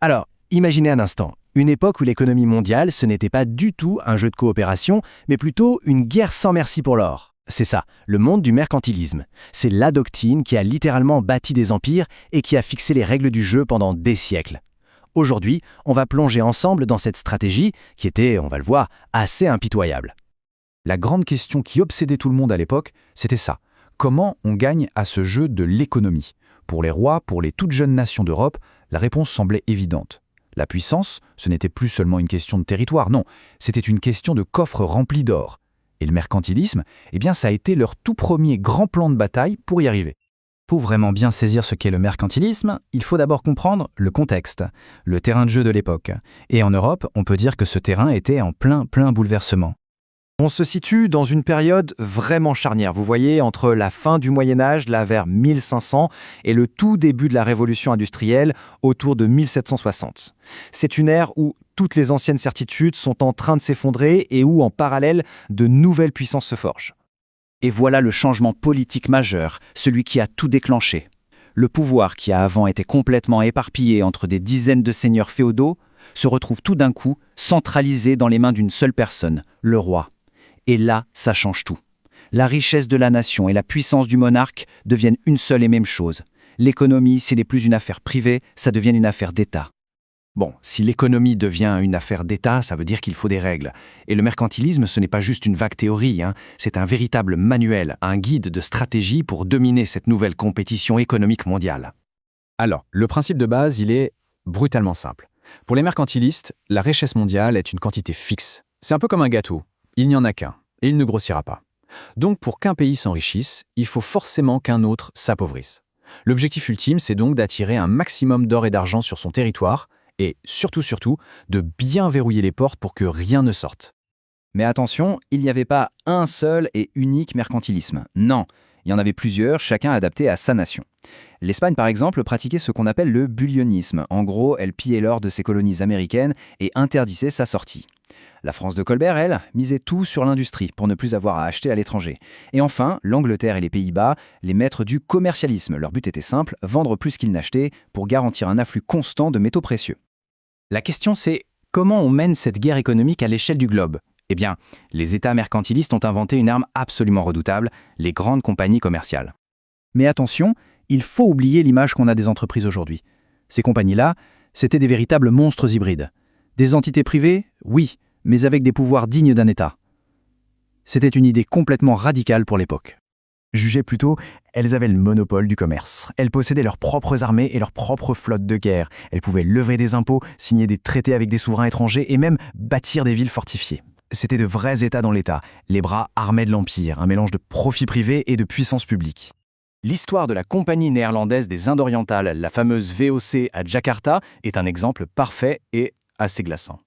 Alors, imaginez un instant, une époque où l'économie mondiale, ce n'était pas du tout un jeu de coopération, mais plutôt une guerre sans merci pour l'or. C'est ça, le monde du mercantilisme. C'est la doctrine qui a littéralement bâti des empires et qui a fixé les règles du jeu pendant des siècles. Aujourd'hui, on va plonger ensemble dans cette stratégie qui était, on va le voir, assez impitoyable. La grande question qui obsédait tout le monde à l'époque, c'était ça. Comment on gagne à ce jeu de l'économie? Pour les rois, pour les toutes jeunes nations d'Europe, la réponse semblait évidente. La puissance, ce n'était plus seulement une question de territoire, non, c'était une question de coffre rempli d'or. Et le mercantilisme, eh bien ça a été leur tout premier grand plan de bataille pour y arriver. Pour vraiment bien saisir ce qu'est le mercantilisme, il faut d'abord comprendre le contexte, le terrain de jeu de l'époque. Et en Europe, on peut dire que ce terrain était en plein bouleversement. On se situe dans une période vraiment charnière, vous voyez, entre la fin du Moyen-Âge, là vers 1500, et le tout début de la Révolution industrielle, autour de 1760. C'est une ère où toutes les anciennes certitudes sont en train de s'effondrer et où, en parallèle, de nouvelles puissances se forgent. Et voilà le changement politique majeur, celui qui a tout déclenché. Le pouvoir qui a avant été complètement éparpillé entre des dizaines de seigneurs féodaux se retrouve tout d'un coup centralisé dans les mains d'une seule personne, le roi. Et là, ça change tout. La richesse de la nation et la puissance du monarque deviennent une seule et même chose. L'économie, ce n'est plus une affaire privée, ça devient une affaire d'État. Bon, si l'économie devient une affaire d'État, ça veut dire qu'il faut des règles. Et le mercantilisme, ce n'est pas juste une vague théorie, c'est un véritable manuel, un guide de stratégie pour dominer cette nouvelle compétition économique mondiale. Alors, le principe de base, il est brutalement simple. Pour les mercantilistes, la richesse mondiale est une quantité fixe. C'est un peu comme un gâteau. Il n'y en a qu'un, et il ne grossira pas. Donc, pour qu'un pays s'enrichisse, il faut forcément qu'un autre s'appauvrisse. L'objectif ultime, c'est donc d'attirer un maximum d'or et d'argent sur son territoire, et surtout, de bien verrouiller les portes pour que rien ne sorte. Mais attention, il n'y avait pas un seul et unique mercantilisme. Non, il y en avait plusieurs, chacun adapté à sa nation. L'Espagne, par exemple, pratiquait ce qu'on appelle le bullionisme. En gros, elle pillait l'or de ses colonies américaines et interdisait sa sortie. La France de Colbert, elle, misait tout sur l'industrie pour ne plus avoir à acheter à l'étranger. Et enfin, l'Angleterre et les Pays-Bas, les maîtres du commercialisme. Leur but était simple, vendre plus qu'ils n'achetaient pour garantir un afflux constant de métaux précieux. La question c'est, comment on mène cette guerre économique à l'échelle du globe? Eh bien, les États mercantilistes ont inventé une arme absolument redoutable, les grandes compagnies commerciales. Mais attention, il faut oublier l'image qu'on a des entreprises aujourd'hui. Ces compagnies-là, c'était des véritables monstres hybrides. Des entités privées, oui, mais avec des pouvoirs dignes d'un État. C'était une idée complètement radicale pour l'époque. Jugez plutôt, elles avaient le monopole du commerce. Elles possédaient leurs propres armées et leurs propres flottes de guerre. Elles pouvaient lever des impôts, signer des traités avec des souverains étrangers et même bâtir des villes fortifiées. C'était de vrais États dans l'État, les bras armés de l'Empire, un mélange de profit privé et de puissance publique. L'histoire de la Compagnie néerlandaise des Indes orientales, la fameuse VOC à Jakarta, est un exemple parfait et assez glaçant.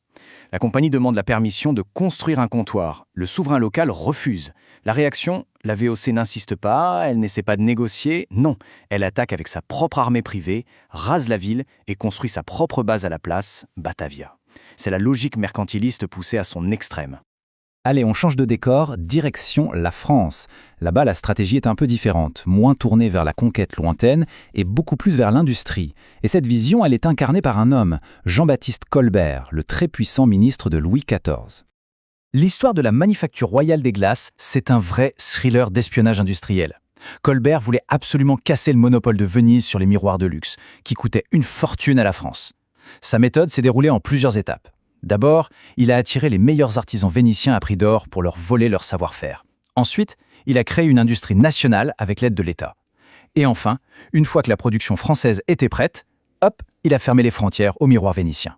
La compagnie demande la permission de construire un comptoir. Le souverain local refuse. La réaction, la VOC n'insiste pas, elle n'essaie pas de négocier, non. Elle attaque avec sa propre armée privée, rase la ville et construit sa propre base à la place, Batavia. C'est la logique mercantiliste poussée à son extrême. Allez, on change de décor, direction la France. Là-bas, la stratégie est un peu différente, moins tournée vers la conquête lointaine et beaucoup plus vers l'industrie. Et cette vision, elle est incarnée par un homme, Jean-Baptiste Colbert, le très puissant ministre de Louis XIV. L'histoire de la manufacture royale des glaces, c'est un vrai thriller d'espionnage industriel. Colbert voulait absolument casser le monopole de Venise sur les miroirs de luxe, qui coûtaient une fortune à la France. Sa méthode s'est déroulée en plusieurs étapes. D'abord, il a attiré les meilleurs artisans vénitiens à prix d'or pour leur voler leur savoir-faire. Ensuite, il a créé une industrie nationale avec l'aide de l'État. Et enfin, une fois que la production française était prête, hop, il a fermé les frontières aux miroirs vénitiens.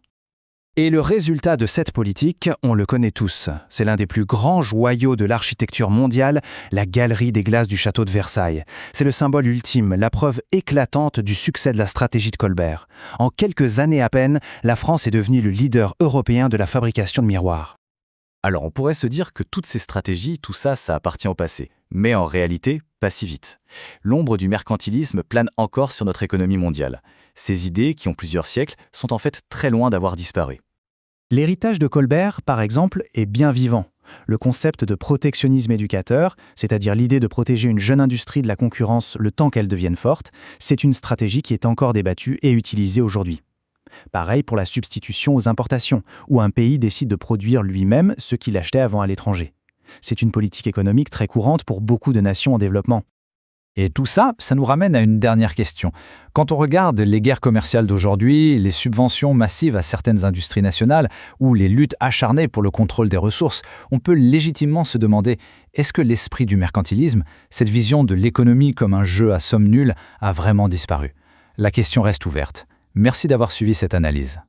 Et le résultat de cette politique, on le connaît tous. C'est l'un des plus grands joyaux de l'architecture mondiale, la galerie des glaces du château de Versailles. C'est le symbole ultime, la preuve éclatante du succès de la stratégie de Colbert. En quelques années à peine, la France est devenue le leader européen de la fabrication de miroirs. Alors on pourrait se dire que toutes ces stratégies, tout ça, ça appartient au passé. Mais en réalité, pas si vite. L'ombre du mercantilisme plane encore sur notre économie mondiale. Ces idées, qui ont plusieurs siècles, sont en fait très loin d'avoir disparu. L'héritage de Colbert, par exemple, est bien vivant. Le concept de protectionnisme éducateur, c'est-à-dire l'idée de protéger une jeune industrie de la concurrence le temps qu'elle devienne forte, c'est une stratégie qui est encore débattue et utilisée aujourd'hui. Pareil pour la substitution aux importations, où un pays décide de produire lui-même ce qu'il achetait avant à l'étranger. C'est une politique économique très courante pour beaucoup de nations en développement. Et tout ça, ça nous ramène à une dernière question. Quand on regarde les guerres commerciales d'aujourd'hui, les subventions massives à certaines industries nationales ou les luttes acharnées pour le contrôle des ressources, on peut légitimement se demander, est-ce que l'esprit du mercantilisme, cette vision de l'économie comme un jeu à somme nulle, a vraiment disparu? La question reste ouverte. Merci d'avoir suivi cette analyse.